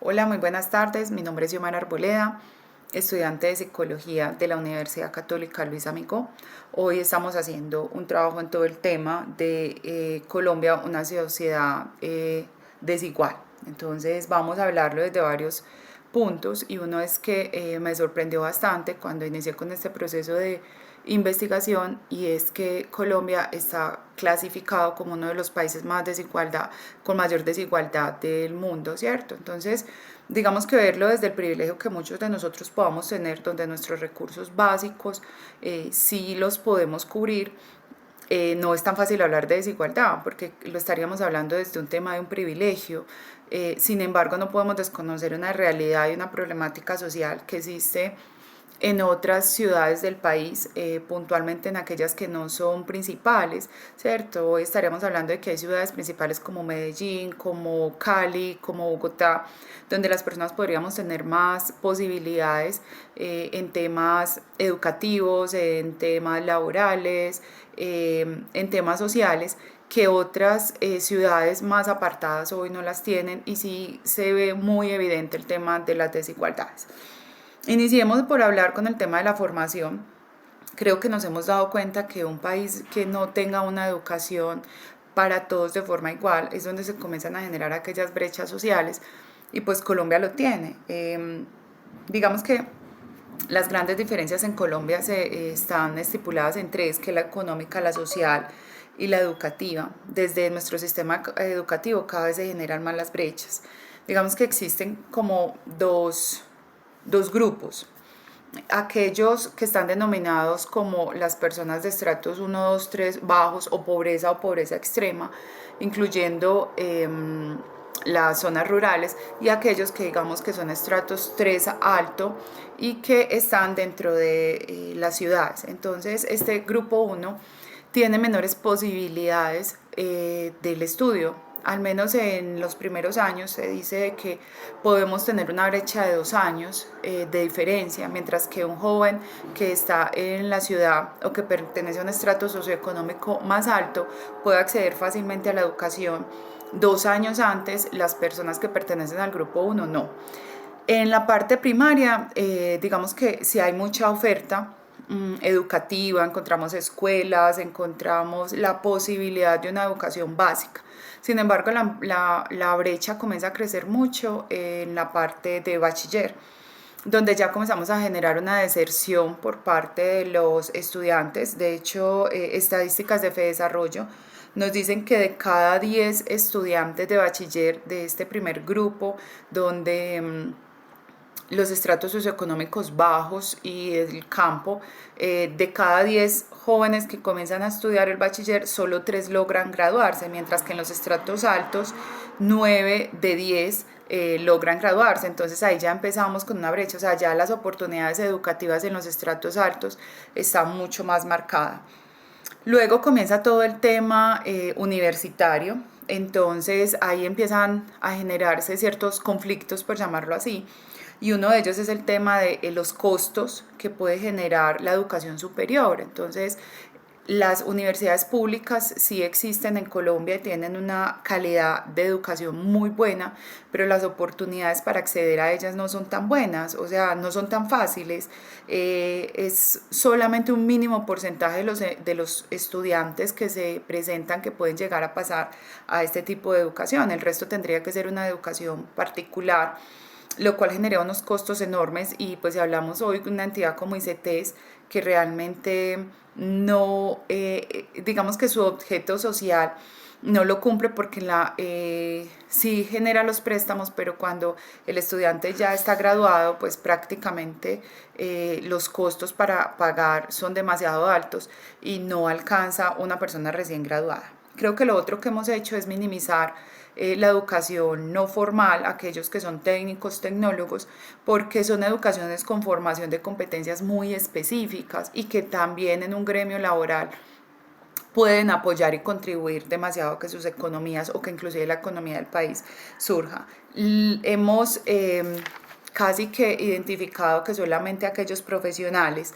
Hola, muy buenas tardes. Mi nombre es Xiomara Arboleda, estudiante de Psicología de la Universidad Católica Luis Amigó. Hoy estamos haciendo un trabajo en todo el tema de Colombia, una sociedad desigual. Entonces vamos a hablarlo desde varios puntos y uno es que me sorprendió bastante cuando inicié con este proceso de investigación y es que Colombia está clasificado como uno de los países más desigualdad, con mayor desigualdad del mundo, ¿cierto? Entonces, digamos que verlo desde el privilegio que muchos de nosotros podamos tener, donde nuestros recursos básicos sí los podemos cubrir, no es tan fácil hablar de desigualdad, porque lo estaríamos hablando desde un tema de un privilegio. Sin embargo, no podemos desconocer una realidad y una problemática social que existe en otras ciudades del país, puntualmente en aquellas que no son principales, ¿cierto? Hoy estaríamos hablando de que hay ciudades principales como Medellín, como Cali, como Bogotá, donde las personas podríamos tener más posibilidades en temas educativos, en temas laborales, en temas sociales, que otras ciudades más apartadas hoy no las tienen y sí se ve muy evidente el tema de las desigualdades. Iniciemos por hablar con el tema de la formación. Creo que nos hemos dado cuenta que un país que no tenga una educación para todos de forma igual es donde se comienzan a generar aquellas brechas sociales y pues Colombia lo tiene. Digamos que las grandes diferencias en Colombia están estipuladas en tres, que es la económica, la social y la educativa. Desde nuestro sistema educativo cada vez se generan más las brechas. Digamos que existen como dos grupos. Aquellos que están denominados como las personas de estratos 1, 2, 3 bajos o pobreza extrema, incluyendo las zonas rurales, y aquellos que digamos que son estratos 3 alto y que están dentro de las ciudades. Entonces, este grupo 1 tiene menores posibilidades del estudio. Al menos en los primeros años se dice que podemos tener una brecha de 2 años de diferencia, mientras que un joven que está en la ciudad o que pertenece a un estrato socioeconómico más alto puede acceder fácilmente a la educación 2 años antes, las personas que pertenecen al grupo 1 no. En la parte primaria, digamos que si hay mucha oferta educativa, encontramos escuelas, encontramos la posibilidad de una educación básica. Sin embargo, la brecha comienza a crecer mucho en la parte de bachiller, donde ya comenzamos a generar una deserción por parte de los estudiantes. De hecho, estadísticas de FEDesarrollo nos dicen que de cada 10 estudiantes de bachiller de este primer grupo, donde los estratos socioeconómicos bajos y el campo, de cada 10 jóvenes que comienzan a estudiar el bachiller, solo 3 logran graduarse, mientras que en los estratos altos, 9 de 10 logran graduarse. Entonces ahí ya empezamos con una brecha, o sea, ya las oportunidades educativas en los estratos altos están mucho más marcadas. Luego comienza todo el tema universitario, entonces ahí empiezan a generarse ciertos conflictos, por llamarlo así, y uno de ellos es el tema de los costos que puede generar la educación superior. Entonces, las universidades públicas sí existen en Colombia y tienen una calidad de educación muy buena, pero las oportunidades para acceder a ellas no son tan buenas, o sea, no son tan fáciles. Es solamente un mínimo porcentaje de los estudiantes que se presentan que pueden llegar a pasar a este tipo de educación. El resto tendría que ser una educación particular, lo cual genera unos costos enormes. Y pues si hablamos hoy de una entidad como ICETES que realmente no, digamos que su objeto social no lo cumple, porque sí genera los préstamos, pero cuando el estudiante ya está graduado, pues prácticamente los costos para pagar son demasiado altos y no alcanza una persona recién graduada. Creo que lo otro que hemos hecho es minimizar la educación no formal, aquellos que son técnicos, tecnólogos, porque son educaciones con formación de competencias muy específicas y que también en un gremio laboral pueden apoyar y contribuir demasiado a que sus economías o que inclusive la economía del país surja. Hemos casi que identificado que solamente aquellos profesionales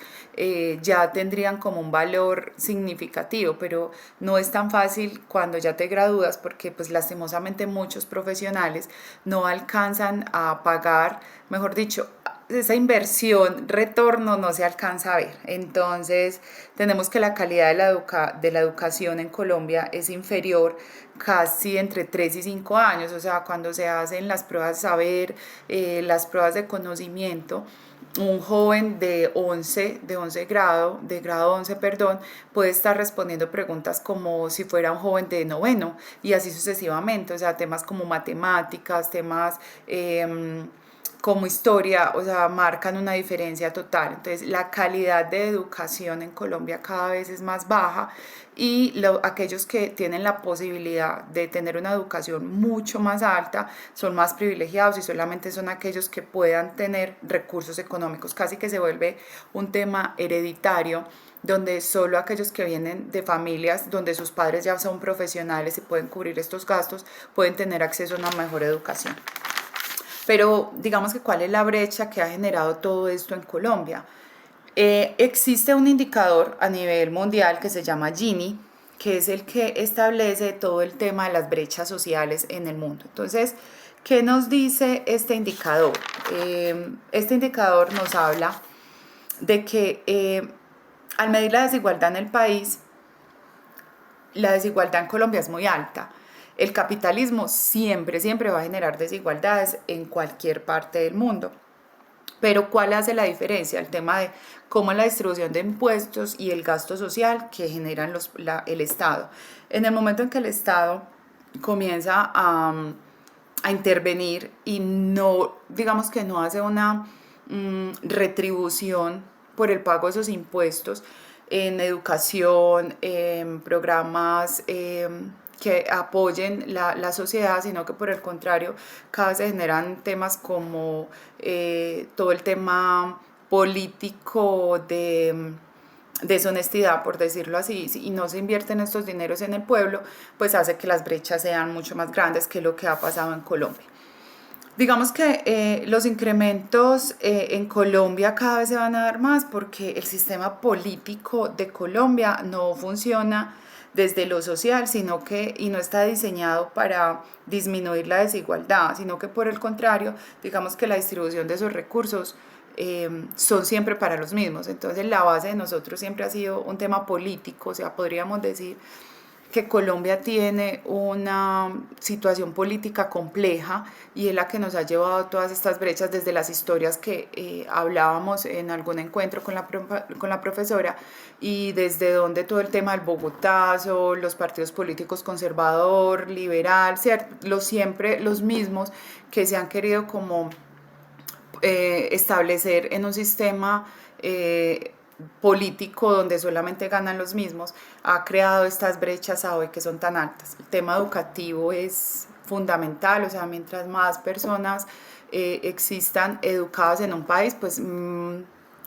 ya tendrían como un valor significativo, pero no es tan fácil cuando ya te gradúas porque pues lastimosamente muchos profesionales no alcanzan a pagar, mejor dicho, esa inversión, retorno no se alcanza a ver. Entonces, tenemos que la calidad de la educación en Colombia es inferior casi entre 3 y 5 años, o sea, cuando se hacen las pruebas de saber, las pruebas de conocimiento, un joven de grado 11, perdón, puede estar respondiendo preguntas como si fuera un joven de noveno y así sucesivamente, o sea, temas como matemáticas, temas como historia, o sea, marcan una diferencia total. Entonces, la calidad de educación en Colombia cada vez es más baja y aquellos que tienen la posibilidad de tener una educación mucho más alta son más privilegiados y solamente son aquellos que puedan tener recursos económicos. Casi que se vuelve un tema hereditario donde solo aquellos que vienen de familias donde sus padres ya son profesionales y pueden cubrir estos gastos pueden tener acceso a una mejor educación. Pero digamos que cuál es la brecha que ha generado todo esto en Colombia. Existe un indicador a nivel mundial que se llama Gini, que es el que establece todo el tema de las brechas sociales en el mundo. Entonces, ¿qué nos dice este indicador? Este indicador nos habla de que al medir la desigualdad en el país, la desigualdad en Colombia es muy alta. El capitalismo siempre va a generar desigualdades en cualquier parte del mundo. Pero ¿cuál hace la diferencia? El tema de cómo la distribución de impuestos y el gasto social que generan el Estado. En el momento en que el Estado comienza a intervenir y no, digamos que no hace una retribución por el pago de esos impuestos en educación, en programas que apoyen la sociedad, sino que por el contrario, cada vez se generan temas como todo el tema político de deshonestidad, por decirlo así, y no se invierten estos dineros en el pueblo, pues hace que las brechas sean mucho más grandes que lo que ha pasado en Colombia. Digamos que los incrementos en Colombia cada vez se van a dar más porque el sistema político de Colombia no funciona desde lo social, y no está diseñado para disminuir la desigualdad, sino que por el contrario, digamos que la distribución de esos recursos son siempre para los mismos. Entonces la base de nosotros siempre ha sido un tema político, o sea, podríamos decir que Colombia tiene una situación política compleja y es la que nos ha llevado a todas estas brechas desde las historias que hablábamos en algún encuentro con la profesora y desde donde todo el tema del bogotazo, los partidos políticos conservador, liberal, ¿cierto? Siempre los mismos que se han querido como establecer en un sistema político donde solamente ganan los mismos, ha creado estas brechas a hoy que son tan altas. El tema educativo es fundamental, o sea, mientras más personas existan educadas en un país, pues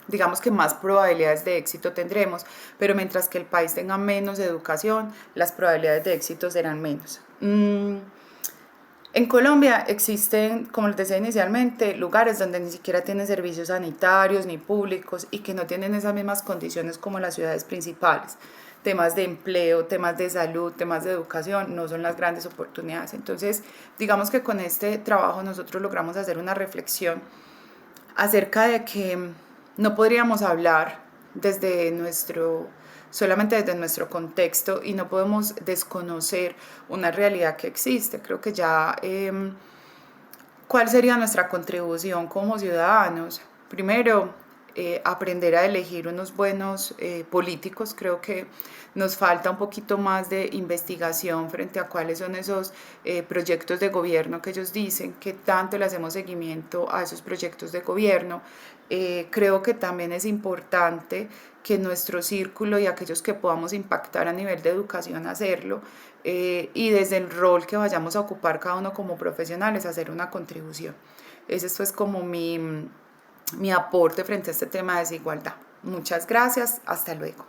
digamos que más probabilidades de éxito tendremos, pero mientras que el país tenga menos educación, las probabilidades de éxito serán menos. En Colombia existen, como les decía inicialmente, lugares donde ni siquiera tienen servicios sanitarios ni públicos y que no tienen esas mismas condiciones como las ciudades principales. Temas de empleo, temas de salud, temas de educación no son las grandes oportunidades. Entonces, digamos que con este trabajo nosotros logramos hacer una reflexión acerca de que no podríamos hablar solamente desde nuestro contexto y no podemos desconocer una realidad que existe. Creo que ya, ¿cuál sería nuestra contribución como ciudadanos? Primero, aprender a elegir unos buenos políticos. Creo que nos falta un poquito más de investigación frente a cuáles son esos proyectos de gobierno que ellos dicen, que tanto le hacemos seguimiento a esos proyectos de gobierno. Creo que también es importante que nuestro círculo y aquellos que podamos impactar a nivel de educación hacerlo y desde el rol que vayamos a ocupar cada uno como profesionales hacer una contribución. Ese es como mi aporte frente a este tema de desigualdad. Muchas gracias, hasta luego.